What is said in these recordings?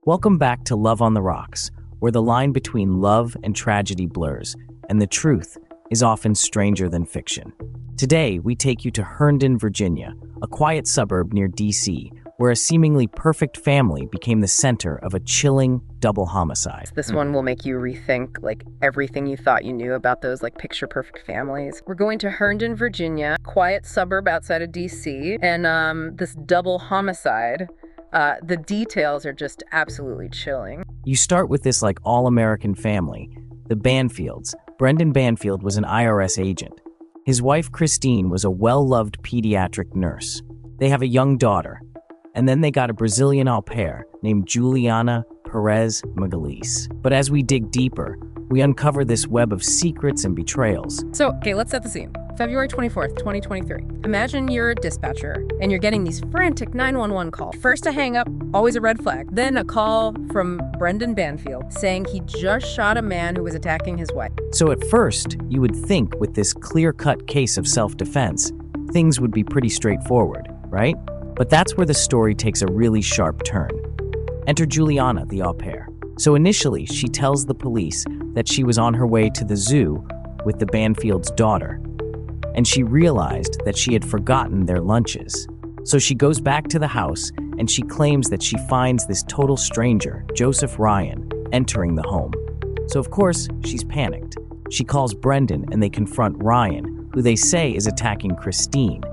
Welcome back to Love on the Rocks, where the line between love and tragedy blurs, and the truth is often stranger than fiction. Today, we take you to Herndon, Virginia, a quiet suburb near D.C., where a seemingly perfect family became the center of a chilling double homicide. This one will make you rethink everything you thought you knew about those picture perfect families. We're going to Herndon, Virginia, quiet suburb outside of DC, and this double homicide. The details are just absolutely chilling. You start with this all-American family, the Banfields. Brendan Banfield was an IRS agent. His wife Christine was a well-loved pediatric nurse. They have a young daughter. And then they got a Brazilian au pair named Juliana Perez Magalhaes. But as we dig deeper, we uncover this web of secrets and betrayals. So, let's set the scene. February 24th, 2023. Imagine you're a dispatcher and you're getting these frantic 911 calls. First a hang up, always a red flag. Then a call from Brendan Banfield saying he just shot a man who was attacking his wife. So at first, you would think with this clear-cut case of self-defense, things would be pretty straightforward, right? But that's where the story takes a really sharp turn. Enter Juliana, the au pair. So initially, she tells the police that she was on her way to the zoo with the Banfield's daughter, and she realized that she had forgotten their lunches. So she goes back to the house, and she claims that she finds this total stranger, Joseph Ryan, entering the home. So of course, she's panicked. She calls Brendan, and they confront Ryan, who they say is attacking Christine.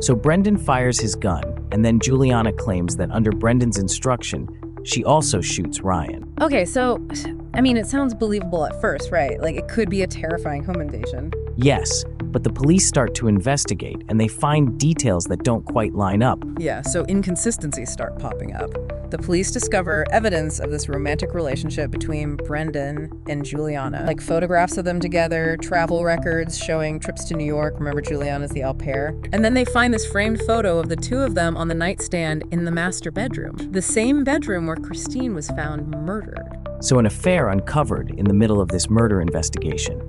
So Brendan fires his gun, and then Juliana claims that under Brendan's instruction, she also shoots Ryan. Okay, so, it sounds believable at first, right? It could be a terrifying home invasion. Yes, but the police start to investigate, and they find details that don't quite line up. Yeah, so inconsistencies start popping up. The police discover evidence of this romantic relationship between Brendan and Juliana, photographs of them together, travel records showing trips to New York. Remember, Juliana's the au pair. And then they find this framed photo of the two of them on the nightstand in the master bedroom, the same bedroom where Christine was found murdered. So an affair uncovered in the middle of this murder investigation.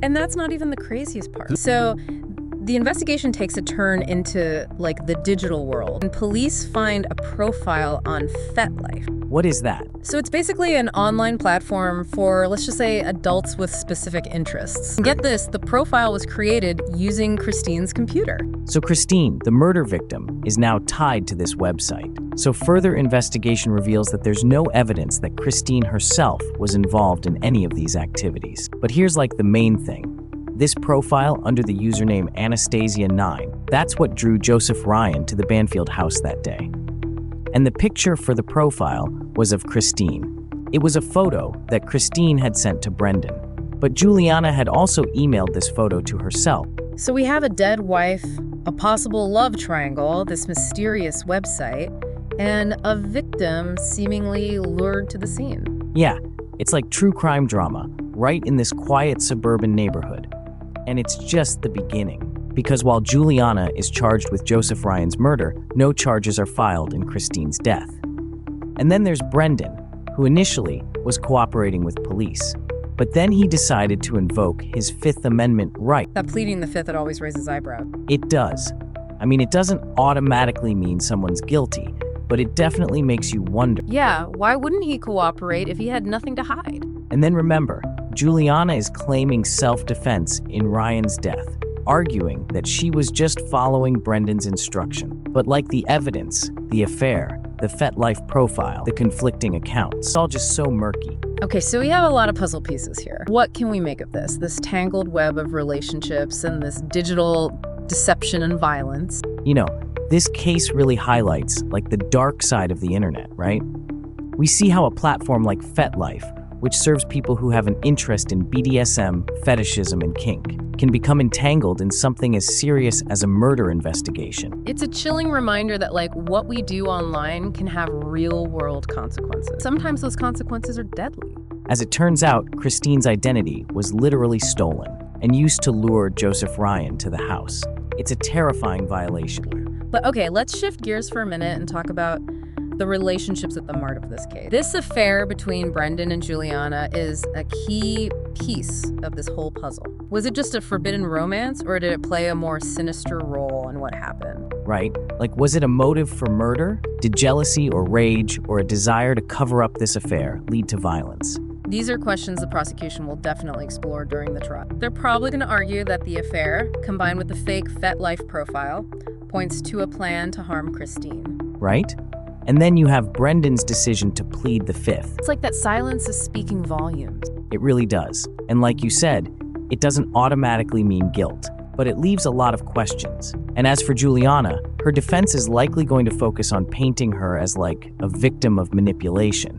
And that's not even the craziest part. So the investigation takes a turn into the digital world, and police find a profile on FetLife. What is that? So it's basically an online platform for, let's just say, adults with specific interests. And get this, the profile was created using Christine's computer. So Christine, the murder victim, is now tied to this website. So further investigation reveals that there's no evidence that Christine herself was involved in any of these activities. But here's the main thing. This profile under the username Anastasia9, that's what drew Joseph Ryan to the Banfield house that day. And the picture for the profile was of Christine. It was a photo that Christine had sent to Brendan. But Juliana had also emailed this photo to herself. So we have a dead wife, a possible love triangle, this mysterious website, and a victim seemingly lured to the scene. Yeah, it's like true crime drama, right in this quiet suburban neighborhood. And it's just the beginning. Because while Juliana is charged with Joseph Ryan's murder, no charges are filed in Christine's death. And then there's Brendan, who initially was cooperating with police. But then he decided to invoke his Fifth Amendment right. That pleading the Fifth that always raises eyebrows. It does. It doesn't automatically mean someone's guilty, but it definitely makes you wonder. Yeah, why wouldn't he cooperate if he had nothing to hide? And then remember, Juliana is claiming self-defense in Ryan's death, arguing that she was just following Brendan's instruction. But like the evidence, the affair, the FetLife profile, the conflicting accounts, it's all just so murky. Okay, so we have a lot of puzzle pieces here. What can we make of this tangled web of relationships and this digital deception and violence? This case really highlights the dark side of the internet, right? We see how a platform like FetLife, which serves people who have an interest in BDSM, fetishism, and kink, can become entangled in something as serious as a murder investigation. It's a chilling reminder that what we do online can have real-world consequences. Sometimes those consequences are deadly. As it turns out, Christine's identity was literally stolen and used to lure Joseph Ryan to the house. It's a terrifying violation. But okay, let's shift gears for a minute and talk about the relationships at the heart of this case. This affair between Brendan and Juliana is a key piece of this whole puzzle. Was it just a forbidden romance, or did it play a more sinister role in what happened? Right? Like, was it a motive for murder? Did jealousy or rage or a desire to cover up this affair lead to violence? These are questions the prosecution will definitely explore during the trial. They're probably going to argue that the affair, combined with the fake FetLife profile, points to a plan to harm Christine. Right? And then you have Brendan's decision to plead the fifth. It's like that silence is speaking volumes. It really does. And like you said, it doesn't automatically mean guilt, but it leaves a lot of questions. And as for Juliana, her defense is likely going to focus on painting her as like a victim of manipulation.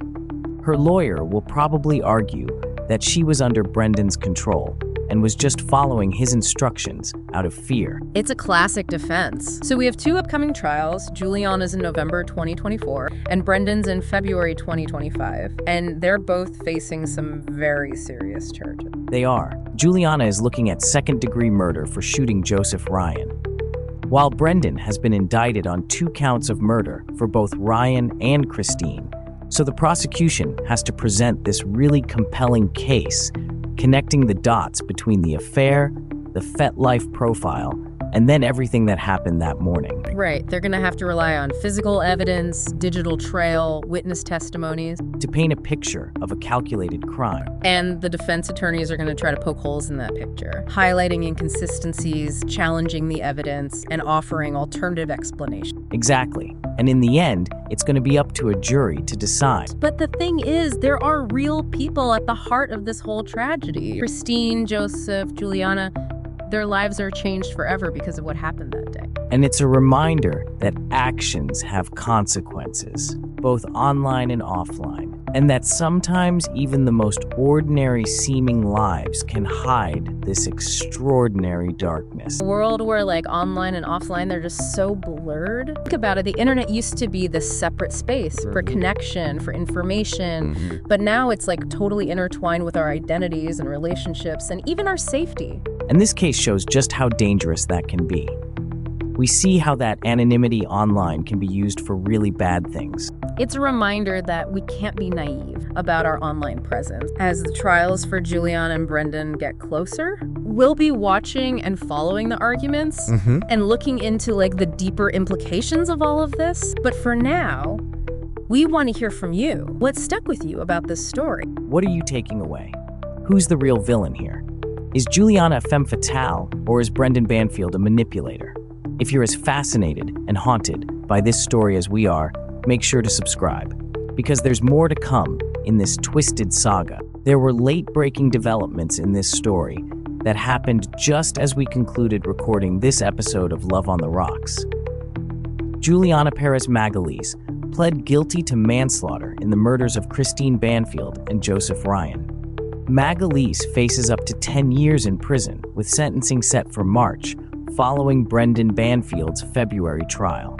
Her lawyer will probably argue that she was under Brendan's control and was just following his instructions out of fear. It's a classic defense. So we have two upcoming trials. Juliana's in November 2024 and Brendan's in February 2025. And they're both facing some very serious charges. They are. Juliana is looking at second-degree murder for shooting Joseph Ryan, while Brendan has been indicted on 2 counts of murder for both Ryan and Christine. So the prosecution has to present this really compelling case, connecting the dots between the affair, the FetLife profile, and then everything that happened that morning. Right. They're going to have to rely on physical evidence, digital trail, witness testimonies, to paint a picture of a calculated crime. And the defense attorneys are going to try to poke holes in that picture, highlighting inconsistencies, challenging the evidence, and offering alternative explanations. Exactly. And in the end, it's going to be up to a jury to decide. But the thing is, there are real people at the heart of this whole tragedy. Christine, Joseph, Juliana, their lives are changed forever because of what happened that day. And it's a reminder that actions have consequences, both online and offline, and that sometimes even the most ordinary seeming lives can hide this extraordinary darkness. A world where like online and offline, they're just so blurred. Think about it, the internet used to be this separate space for connection, for information, but now it's like totally intertwined with our identities and relationships and even our safety. And this case shows just how dangerous that can be. We see how that anonymity online can be used for really bad things. It's a reminder that we can't be naive about our online presence. As the trials for Juliana and Brendan get closer, we'll be watching and following the arguments and looking into like the deeper implications of all of this. But for now, we want to hear from you. What stuck with you about this story? What are you taking away? Who's the real villain here? Is Juliana a femme fatale, or is Brendan Banfield a manipulator? If you're as fascinated and haunted by this story as we are, make sure to subscribe, because there's more to come in this twisted saga. There were late-breaking developments in this story that happened just as we concluded recording this episode of Love on the Rocks. Julianna Perez Magalhaes pled guilty to manslaughter in the murders of Christine Banfield and Joseph Ryan. Magalhaes faces up to 10 years in prison, with sentencing set for March, following Brendan Banfield's February trial.